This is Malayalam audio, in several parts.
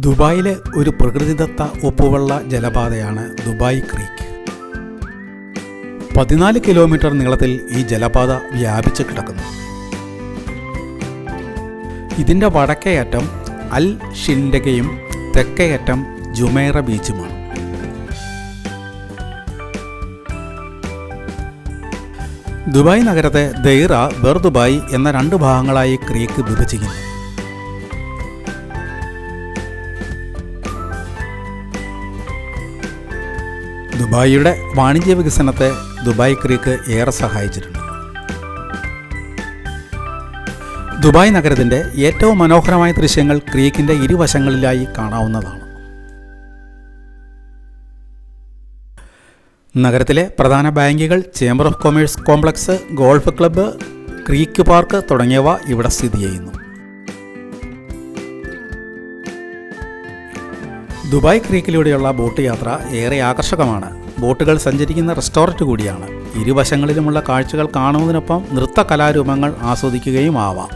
ദുബായിലെ ഒരു പ്രകൃതിദത്ത ഉപ്പുവെള്ള ജലപാതയാണ് ദുബായ് ക്രീക്ക്. 14 കിലോമീറ്റർ നീളത്തിൽ ഈ ജലപാത വ്യാപിച്ചു കിടക്കുന്നു. ഇതിൻ്റെ വടക്കേ അറ്റം അൽ ഷിൻഡഗയും തെക്കേ അറ്റം ജുമൈറ ബീച്ചുമാണ്. ദുബായ് നഗരത്തെ ദൈറ, ബർ ദുബായ് എന്ന 2 ഭാഗങ്ങളായി ക്രീക്ക് വിഭജിക്കുന്നു. ദുബായിയുടെ വാണിജ്യ വികസനത്തെ ദുബായ് ക്രീക്ക് ഏറെ സഹായിച്ചിട്ടുണ്ട്. ദുബായ് നഗരത്തിൻ്റെ ഏറ്റവും മനോഹരമായ ദൃശ്യങ്ങൾ ക്രീക്കിൻ്റെ ഇരുവശങ്ങളിലായി കാണാവുന്നതാണ്. നഗരത്തിലെ പ്രധാന ബാങ്കുകൾ, chamber of commerce complex, golf club, creek park തുടങ്ങിയവ ഇവിടെ സ്ഥിതി ചെയ്യുന്നു. ദുബായ് ക്രീക്കിലൂടെയുള്ള ബോട്ട് യാത്ര ഏറെ ആകർഷകമാണ്. ബോട്ടുകൾ സഞ്ചരിക്കുന്ന റെസ്റ്റോറൻറ്റ് കൂടിയാണ്. ഇരുവശങ്ങളിലുമുള്ള കാഴ്ചകൾ കാണുന്നതിനൊപ്പം നൃത്ത കലാരൂപങ്ങൾ ആസ്വദിക്കുകയും ആവാം.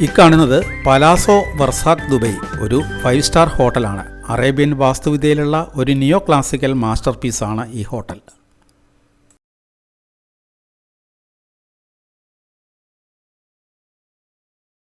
ഇക്കാണുന്നത് പലാസോ വർസാഖ് ദുബൈ, ഒരു 5 സ്റ്റാർ ഹോട്ടലാണ്. അറേബ്യൻ വാസ്തുവിദ്യയിലുള്ള ഒരു നിയോ ക്ലാസിക്കൽ മാസ്റ്റർ പീസാണ് ഈ ഹോട്ടൽ.